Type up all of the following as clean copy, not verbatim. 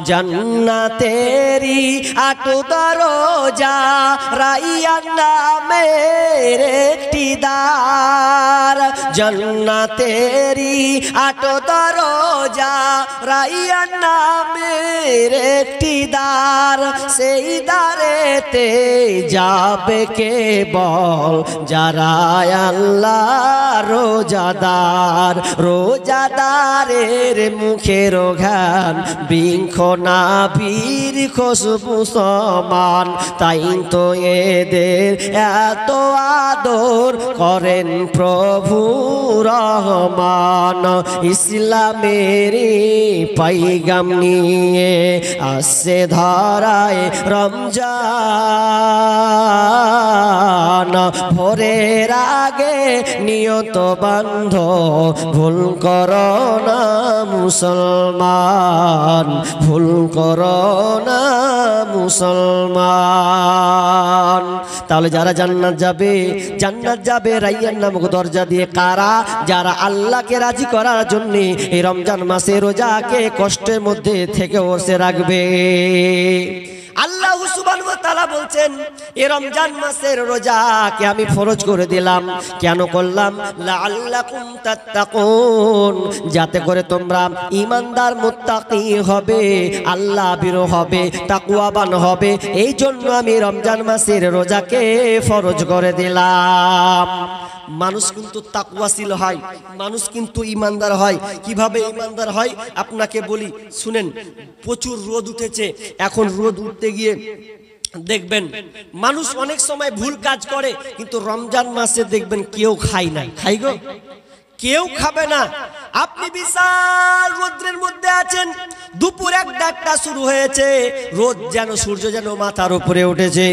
जन्नतेरी auto दरोजा राइयान नामेर एकटी द्वार जन्नतेरी आटो दरोजा राइयान नामेर एकटी द्वार सेई द्वारेते जाबे केवल जारा आल्लाहर रोजादार रोजादारेर मुखेर घान नाभिर खुशबू समान ताई तो एदेर एत आदर करें प्रभु रहमान इस्लामेरी पैगाम निये आसे धराए रमजान भोरेर आगे नियत बांधो भूल करो ना मुसलमान भूल करो ना मुसलमान ताहले जारा জান্নাত যাবে রাইয়ান নামক দরজা দিয়ে কারা যারা আল্লাহকে রাজি করার জন্য এই রমজান মাসে রোজাকে কষ্টের মধ্যে থেকে বসে রাখবে আল্লাহ সুবহানাহু ওয়া তাআলা বলছেন এই রমজান মাসের রোজাকে আমি ফরজ করে দিলাম কেন করলাম লাআল্লাকুম তাত্তাকুন যাতে করে তোমরা ঈমানদার মুত্তাকি হবে আল্লাহ ভীরু হবে তাকওয়াবান হবে এই জন্য আমি রমজান মাসের রোজাকে ফরজ করে দিলাম মানুষ কিন্তু তাকওয়াশীল হয় মানুষ কিন্তু ঈমানদার হয় কিভাবে ঈমানদার হয় আপনাকে বলি শুনেন প্রচুর রোদ উঠেছে এখন রোদ উঠতে গিয়ে দেখবেন মানুষ অনেক সময় ভুল কাজ করে কিন্তু রমজান মাসে দেখবেন কেউ খায় না খাই গো কেউ খাবে না আপনি বিশাল রোদ্রের মধ্যে আছেন দুপুর একটা শুরু হয়েছে রোদ যেন সূর্য যেন মাথার উপরে উঠেছে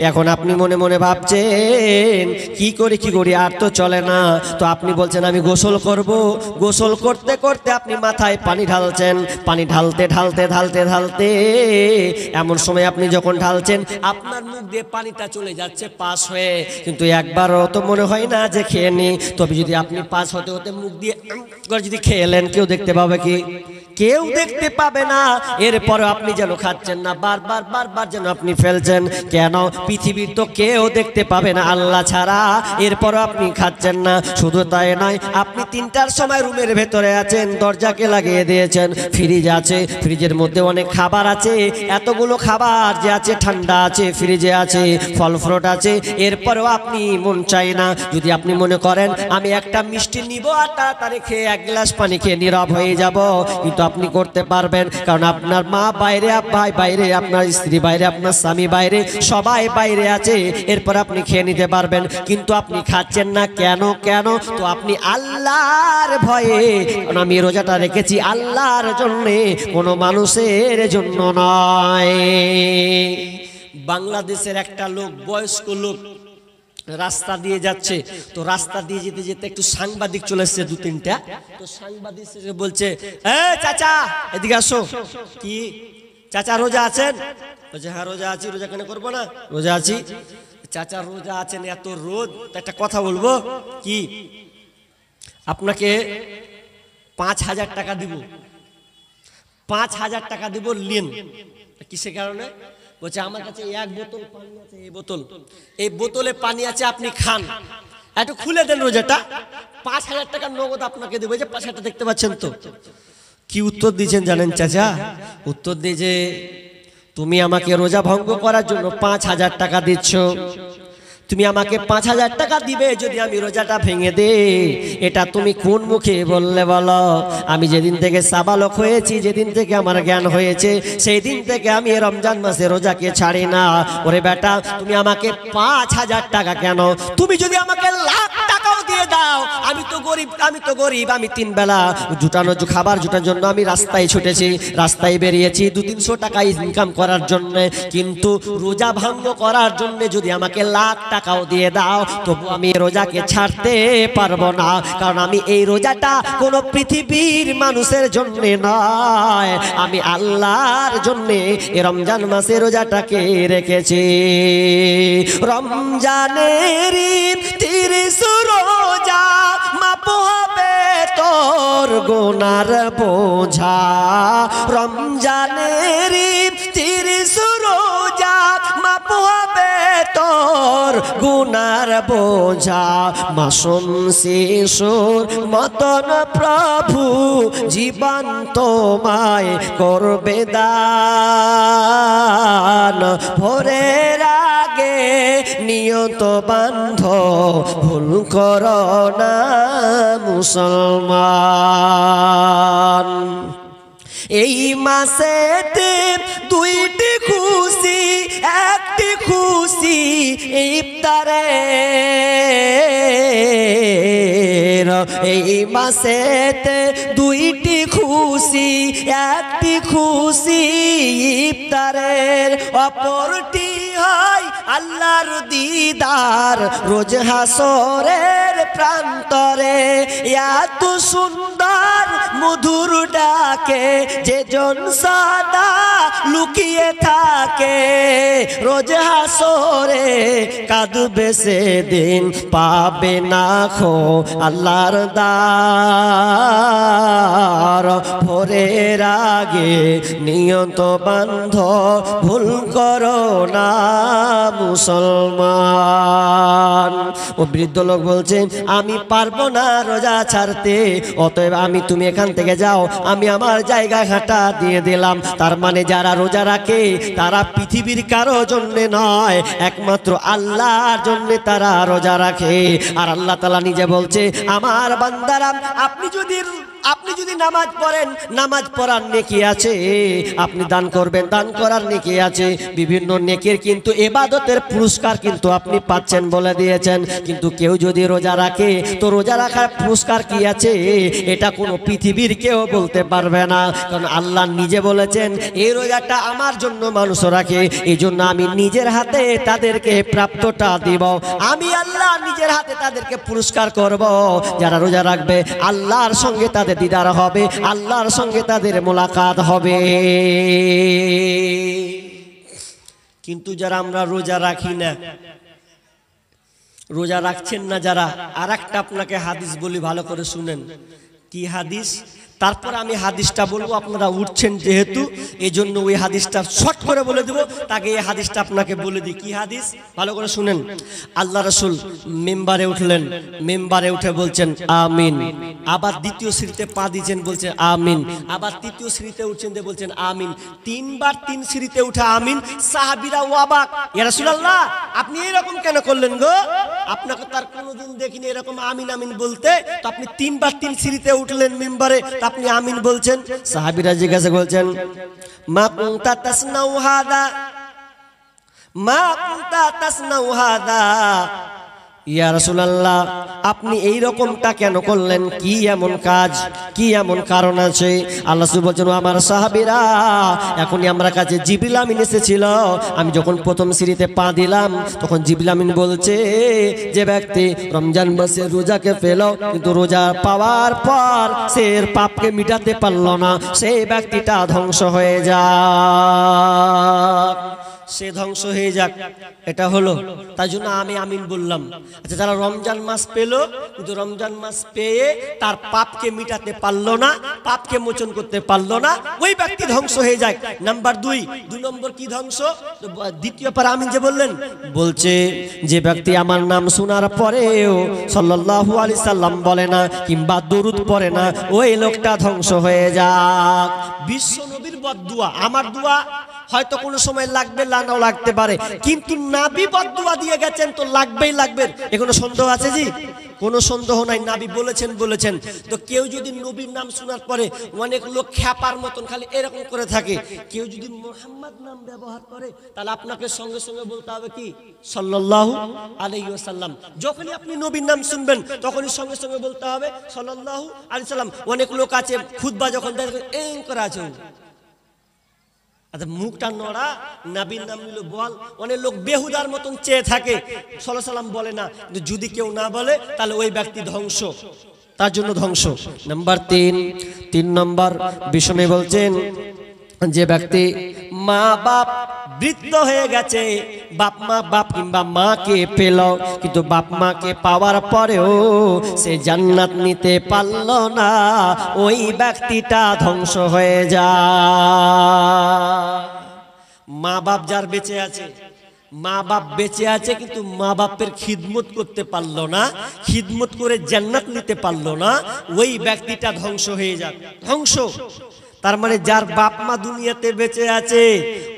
এখন আপনি মনে মনে ভাবছেন কি করি আর তো চলে না তো আপনি বলছেন আমি গোসল করব গোসল করতে করতে আপনি মাথায় পানি ঢালছেন পানি ঢালতে ঢালতে ঢালতে ঢালতে এমন সময় আপনি যখন ঢালছেন আপনার মুখ দিয়ে পানিটা চলে যাচ্ছে পাস হয়ে কিন্তু একবারও তো মনে হয় না যে খেয়ে নি তবে যদি আপনি পাস হতে হতে মুখ দিয়ে যদি খেলেন কেউ দেখতে পাবে কি কেউ দেখতে পাবে না এরপরে আপনি যেন খাচ্ছেন না বারবার যেন আপনি ফেলছেন কেন পৃথিবীর তো কেউ দেখতে পাবে না আল্লাহ ছাড়া এরপরে আপনি খাচ্ছেন না শুধু তাই নয় আপনি 3টার সময় রুমের ভেতরে আছেন দরজাকে লাগিয়ে দিয়েছেন ফ্রিজ আছে ফ্রিজের মধ্যে অনেক খাবার আছে এতগুলো খাবার যে আছে ঠান্ডা আছে ফ্রিজে আছে ফল ফ্রুট আছে এরপরেও আপনি মন চাই না যদি আপনি মনে করেন আমি একটা মিষ্টি নিব আর তাড়াতাড়ি খেয়ে এক গ্লাস পানি খেয়ে নীরব হয়ে যাব কিন্তু আপনি করতে পারবেন কারণ আপনার মা বাইরে ভাই বাইরে আপনার স্ত্রী বাইরে আপনার স্বামী বাইরে সবাই বাইরে আছে এরপর আপনি খেয়ে নিতে পারবেন কিন্তু আপনি খাচ্ছেন না কেন তো আপনি আল্লাহর ভয়ে কারণ আমি রোজাটা রেখেছি আল্লাহর জন্য কোনো মানুষের জন্য নয় বাংলাদেশের একটা লোক বয়স্ক লোক রাস্তা দিয়ে যাচ্ছে তো রাস্তা দিয়ে যেতে যেতে একটু সাংবাদিক চলে এসেছে 2-3টা তো সাংবাদিক এসে বলছে এই চাচা এদিকে আসো কি চাচা রোজা আছেন বলছে হ্যাঁ রোজা আছি রোজা কেন করবো না রোজা আছি চাচা রোজা আছেন এত রোদ একটা কথা বলবো কি আপনাকে 5,000 টাকা দিব 5,000 টাকা দিব নিন কিসের কারণে বলছে আমার কাছে এক বোতল পানি আছে এই বোতলে পানি আছে আপনি খান একটু খুলে দেন রোজাটা 5,000 টাকা নগদ আপনাকে দেবো যে 5,000 টাকা দেখতে পাচ্ছেন তো কি উত্তর দিয়েছেন জানেন চাচা উত্তর দিয়ে যে তুমি আমাকে রোজা ভঙ্গ করার জন্য 5,000 টাকা দিচ্ছ তুমি আমাকে 5,000 টাকা দিবে যদি আমি রোজাটা ভেঙে দেই এটা তুমি কোন মুখে বললে বলো আমি যেদিন থেকে সাবালক হয়েছি যেদিন থেকে আমার জ্ঞান হয়েছে সেই দিন থেকে আমি রমজান মাসে রোজাকে ছাড়ি না ওরে বেটা তুমি আমাকে 5,000 টাকা কেন তুমি যদি আমাকে লাখ টাকাও দিয়ে দাও আমি তো গরিব আমি 3 বেলা খাবার জুটানোর জন্য আমি রাস্তায় ছুটেছি রাস্তায় বেরিয়েছি 200-300 টাকা ইনকাম করার জন্য কিন্তু রোজা ভঙ্গ করার জন্য যদি আমাকে লাখ টাকাও দিয়ে দাও তবু আমি রোজাকে ছাড়তে পারবো না কারণ আমি এই রোজাটা কোনো পৃথিবীর মানুষের জন্য নয় আমি আল্লাহর জন্য এই রমজান মাসে রোজাটাকে রেখেছি রমজানের 30 রোজা মাপ হবে তোর গুনার বোঝা রমজানের 30 রোজা মাপ হবে তোর গুনার বোঝা মাসুম শিশুর মতন প্রভু জীবন তোমায় করবে দান ভোরের আগে নিয়ত বান্ধ ভুল করো না মুসলমান এই মাসেতে 2টি খুশি একটি খুশি ইফতারে এই মাসেতে 2টি খুশি একটি খুশি ইফতারের অপরটি হয় আল্লাহর দিদার রোজ হাসরের প্রান্তরে এত সুন্দর মধুর ডাকে যে জন সদা লুকিয়ে থাকে রোজ হাসরে কাঁদবে সেদিন পাবে না খো আল্লাহর দার ভোরের আগে নিয়ত বান্ধ ভুল করো না মুসলমান ও বৃদ্ধ লোক বলছেন আমি পারবো না রোজা ছাড়তে অতএব তুমি এখান থেকে যাও আমি আমার জায়গা ঘাটা দিয়ে দিলাম তার মানে যারা রোজা রাখে তারা পৃথিবীর কারো জন্য নয় একমাত্র আল্লাহর জন্য তারা রোজা রাখে আর আল্লাহ তাআলা নিজে বলছে আমার বান্দারা আপনি যদি নামাজ পড়েন নামাজ পড়ার নেকি আছে আপনি দান করবেন দান করার নেকি আছে বিভিন্ন নেকির কিন্তু ইবাদতের পুরস্কার কিন্তু আপনি পাচ্ছেন বলে দিয়েছেন কিন্তু কেউ যদি রোজা রাখে তো রোজা রাখার পুরস্কার কি আছে এটা কোনো পৃথিবীর কেউ বলতে পারবে না কারণ আল্লাহ নিজে বলেছেন এই রোজাটা আমার জন্য মানুষ রাখে এই জন্য আমি নিজের হাতে তাদেরকে প্রাপ্তটা দিব আমি আল্লাহ নিজের হাতে তাদেরকে পুরস্কার করব যারা রোজা রাখবে আল্লাহর সঙ্গে তাদের দিদার হবে আল্লাহর সঙ্গে তাদের মোলাকাত হবে কিন্তু যারা আমরা রোজা রাখি না রোজা রাখছেন না যারা আরেকটা আপনাকে হাদিস বলি ভালো করে শুনেন কি হাদিস তারপর আমি হাদিসটা বলবো আপনারা উঠছেন যেহেতু এজন্য ওই হাদিসটা শর্ট করে বলে দেব তাকে এই হাদিসটা আপনাকে বলে দিই কি হাদিস ভালো করে শুনেন আল্লাহ রাসূল মিম্বারে উঠলেন মিম্বারে উঠে বলছেন আমিন আবার দ্বিতীয় সিঁড়িতে পা দিয়েছেন বলছেন আমিন আবার তৃতীয় সিঁড়িতে উঠছেন দিয়ে বলছেন আমিন তিনবার 3 সিঁড়িতে উঠে আমিন সাহাবীরা অবাক ইয়া রাসূলুল্লাহ আপনি এরকম কেন করলেন গো আপনাকে তার কোনোদিন দেখিনি এরকম আমিন আমিন বলতে তো আপনি 3বার 3 সিঁড়িতে উঠলেন মিম্বারে আপনি আমিন বলছেন সাহাবীরা জিজ্ঞাসা করছেন মা কুনতা তাসনাউ হাদা মা কুনতা তাসনাউ হাদা ইয়া রাসূলুল্লাহ আপনি এই রকমটা কেন করলেন কি এমন কাজ কি এমন কারণ আছে আল্লাহ রাসূল বলেন আমার সাহাবীরা এখনই আমার কাছে জিবরিল আমিন এসেছিল আমি যখন প্রথম সিঁড়িতে পা দিলাম তখন জিবরিল আমিন বলছে যে ব্যক্তি রমজান মাসে রোজাকে ফেলো কিন্তু রোজা পাওয়ার পর সে এর পাপকে মিটাতে পারল না সেই ব্যক্তিটা ধ্বংস হয়ে যায় সে ধ্বংস হয়ে যাক এটা হলো তাই জন্য আমি আমিন বললাম আচ্ছা যারা রমজান মাস পেল কিন্তু রমজান মাস পেয়ে তার পাপকে মিটাতে পারলো না পাপকে মোচন করতে পারলো না ওই ব্যক্তি ধ্বংস হয়ে যায় নাম্বার 2 নম্বর কি ধ্বংস দ্বিতীয় পারা আমিন যে বললেন বলছে যে ব্যক্তি আমার নাম শোনার পরেও সাল্লাল্লাহু আলাইহি সাল্লাম বলে না কিংবা দরুদ পড়ে না ওই লোকটা ধ্বংস হয়ে যাক বিশ্ব নবীর বদদুয়া আমার দোয়া হয়তো কোনো সময় লাগবে নাও লাগতে পারে কিন্তু নবী বদদুয়া দিয়ে গেছেন তো লাগবেই লাগবে এখনো সন্দেহ আছে জি কোনো সন্দেহ নাই নবী বলেছেন তো কেউ যদি নবীর নাম শোনার পরে অনেক লোক খ্যাপার মতন খালি এরকম করে থাকে কেউ যদি মুহাম্মদ নাম ব্যবহার করে তাহলে আপনাকে সঙ্গে সঙ্গে বলতে হবে কি সাল্লাল্লাহু আলাইহি ওয়াসাল্লাম যখনই আপনি নবীর নাম শুনবেন তখনই সঙ্গে সঙ্গে বলতে হবে সাল্লাল্লাহু আলাইহি সাল্লাম অনেক লোক আছে খুতবা যখন দেয় এই করে আছে আচ্ছা মুখটা নড়া নবীর নাম নিল বল অনেক লোক বেহুদার মতন চেয়ে থাকে সাল্লাল্লাহু আলাইহি সাল্লাম বলে না যদি কেউ না বলে তাহলে ওই ব্যক্তি ধ্বংস তার জন্য ধ্বংস নাম্বার 3 নম্বর বিষ্ণু বলছেন যে ব্যক্তি মা বাপ বৃদ্ধ হয়ে গেছে বাপ কিংবা মাকে পেল, কিন্তু বাপ মাকে পাওয়ার পরেও সে জান্নাত নিতে পারল না, ওই ব্যক্তিটা ধ্বংস হয়ে যায়। মা বাপ যার বেঁচে আছে, মা বাপ বেঁচে আছে কিন্তু মা বাপের খিদমত করতে পারলো না, খিদমত করে জান্নাত নিতে পারলো না, ওই ব্যক্তিটা ধ্বংস হয়ে যাবে, ধ্বংস। তার মানে যার বাপ মা দুনিয়াতে বেঁচে আছে,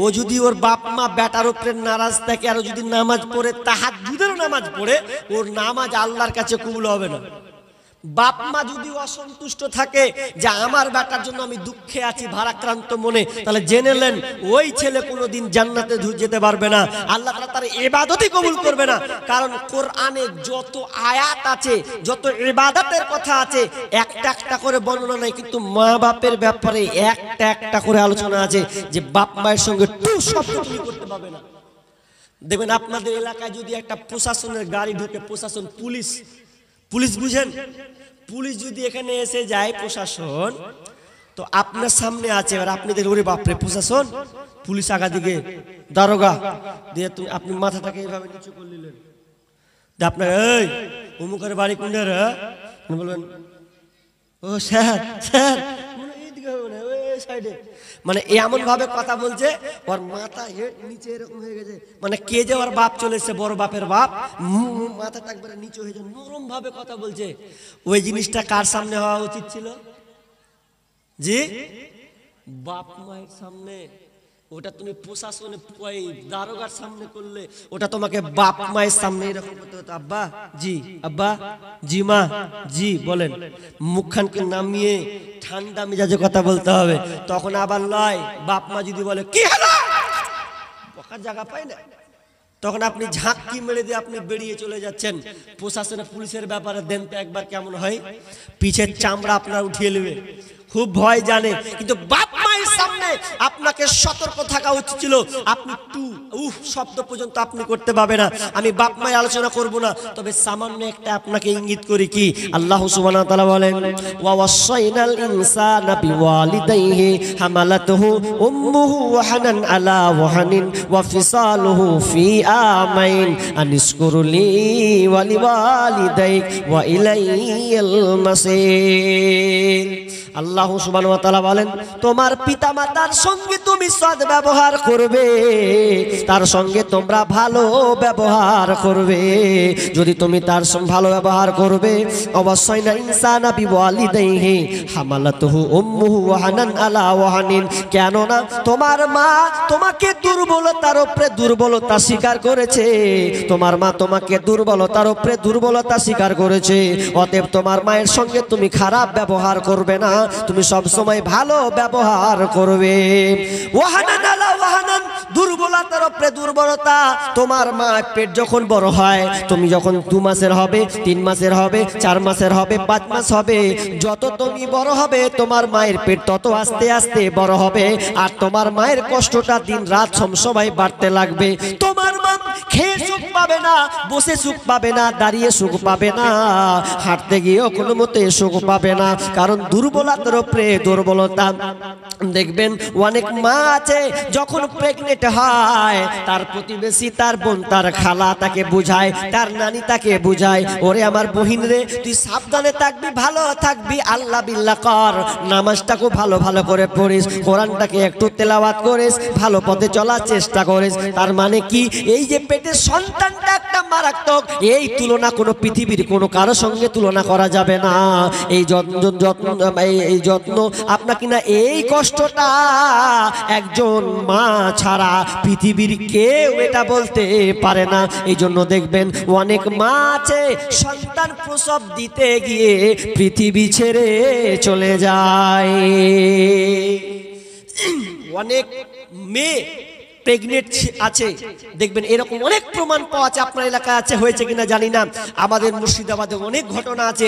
ও যদি ওর বাপ মা বেটার উপরে নারাজ থাকে আর যদি নামাজ পড়ে, তাহাজ্জুদের নামাজ পড়ে, ওর নামাজ আল্লাহর কাছে কবুল হবে না। বাপ মা যদি অসন্তুষ্ট থাকে যে আমার বেটার জন্য আমি দুঃখে আছি ভারাক্রান্ত মনে, তাহলে জেনে নেন ওই ছেলে কোনোদিন জান্নাতে যেতে পারবে না, আল্লাহ তাআলা তার ইবাদতই কবুল করবে না। কারণ কোরআনে যত আয়াত আছে, যত ইবাদতের কথা আছে, একটা একটা করে বর্ণনা নাই, কিন্তু মা বাপের ব্যাপারে একটা একটা করে আলোচনা আছে, যে বাপ মায়ের সঙ্গে টু শব্দ তুমি করতে পারবে না। দেখবেন আপনাদের এলাকায় যদি একটা প্রশাসনের গাড়ি ঢোকে, প্রশাসন পুলিশ বুঝেন, পুলিশ যদি এখানে এসে যায় প্রশাসন, তো আপনার সামনে আছে, এবার আপনি দেখেন ওরে বাপরে প্রশাসন, পুলিশ আগা দিকে দারোগা দিয়ে তুমি আপনি মাথাটাকে এইভাবে নিচু করে নিলেন, আপনার এই অমুকের বাড়ি কোনটা রে, বলবেন ও স্যার স্যার, এইদিকে ওই সাইডে, মানে এমন ভাবে কথা বলছে ওর মাথা হেড নিচে এরকম হয়ে গেছে, মানে কে যে ওর বাপ চলে এসেছে, বড় বাপের বাপ, মাথাটা একবারে নিচে হয়ে যায়, নরম ভাবে কথা বলছে। ওই জিনিসটা কার সামনে হওয়া উচিত ছিল? জি, বাপ মায়ের সামনে। ওটা তুমি প্রশাসনে দারোগার সামনে করলে, ওটা তোমাকে বাপ মায়ের সামনে এরকম করতে হতো, আব্বা জি, আব্বা জি, মা জি বলেন, মুখখানকে নামিয়ে ঠান্ডা মেজাজে কথা বলতে হবে। তখন আবার লয়, বাপ মা যদি বলে কি হলো, বকার জায়গা পাই না, তখন আপনি ঝাঁকি মেরে দিয়ে আপনি বেরিয়ে চলে যাচ্ছেন। প্রশাসনে পুলিশের ব্যাপারে দেন তো একবার কেমন হয়, পিছের চামড়া আপনার উঠিয়ে নেবে, খুব ভয় জানে। কিন্তু বাপ মায়ের সামনে আপনাকে সতর্ক থাকা উচিত ছিল। আপনি টু শব্দ পর্যন্ত আপনি করতে পারবে না। আমি বাপ মায়ের আলোচনা করব না, তবে সামান্য একটা আপনাকে ইঙ্গিত করি কি আল্লাহ সুবহানাহু ওয়া তাআলা বলেন, ওয়া ওয়াসাইনাল ইনসানা বিওয়ালিদাইহি হামালাতুহু উম্মুহু ওয়াহানান আলা ওয়াহানিন ওয়া ফিসালুহু ফি আমাইন আনিশকুরলি ওয়া লিওয়ালিদাইক ওয়া ইলাইহিল মাসির। আল্লাহ সুবহানাহু ওয়া তাআলা বলেন, তোমার পিতামাতার সঙ্গে তুমি সৎ ব্যবহার করবে, তার সঙ্গে তোমরা ভালো ব্যবহার করবে। যদি তুমি তার সঙ্গে ভালো ব্যবহার করবে, অবশ্যই না ইনসানা বিওয়ালিদাইহি হামালাতুহু উম্মুহু ওয়াহানান আলা ওয়াহানিন, কেন না তোমার মা তোমাকে দুর্বলতার উপরে দুর্বলতা স্বীকার করেছে, তোমার মা তোমাকে দুর্বলতার উপরে দুর্বলতা স্বীকার করেছে। অতএব তোমার মায়ের সঙ্গে তুমি খারাপ ব্যবহার করবে না, তুমি সব সময় ভালো ব্যবহার করবে। ওয়াহানান আলা ওয়াহানান, দুর্বলতার উপরে দুর্বলতা। তোমার মা পেট যখন বড় হয়, তুমি যখন 2 মাসের হবে, 3 মাসের হবে, 4 মাসের হবে, 5 মাস হবে, যত তুমি বড় হবে তোমার মায়ের পেট তত আস্তে আস্তে বড় হবে, আর তোমার মায়ের কষ্টটা দিন রাত সবসময় বাড়তে লাগবে। তোমার মা খেয়ে সুখ পাবে না, বসে সুখ পাবে না, দাঁড়িয়ে সুখ পাবে না, হাঁটতে গিয়েও কোনো মতে সুখ পাবে না, কারণ দুর্বলতার উপরে দুর্বলতা। দেখবেন অনেক মা আছে যখন প্রেগনেন্ট হয়, তার প্রতিবেশী, তার বোন, তার খালা তাকে বুঝায়, তার নানি তাকে বুঝায়, ওরে আমার বহিন রে, তুই সাবধানে থাকবি, ভালো থাকবি, আল্লাহ বিল্লাহ কর, নামাজটাকে ভালো ভালো করে পড়িস, কোরআনটাকে একটু তেলাওয়াত করিস, ভালো পথে চলার চেষ্টা করিস। তার মানে কি, এই যে পেটের সন্তানটা একটা মারাত্মক, এই তুলনা কোনো পৃথিবীর কোনো কারো সঙ্গে তুলনা করা যাবে না। এই যত্ন আপনাকে না, এই কষ্টটা একজন মা ছাড়া পৃথিবীর কেউ এটা বলতে পারে না। এই জন্য দেখবেন অনেক মা আছে সন্তান প্রসব দিতে গিয়ে পৃথিবী ছেড়ে চলে যায়। অনেক মেয়ে প্রেগনেন্ট আছে, দেখবেন এরকম অনেক প্রমাণ পাওয়া আছে। আপনার এলাকায় আছে, হয়েছে কিনা জানি না, আমাদের মুর্শিদাবাদে অনেক ঘটনা আছে।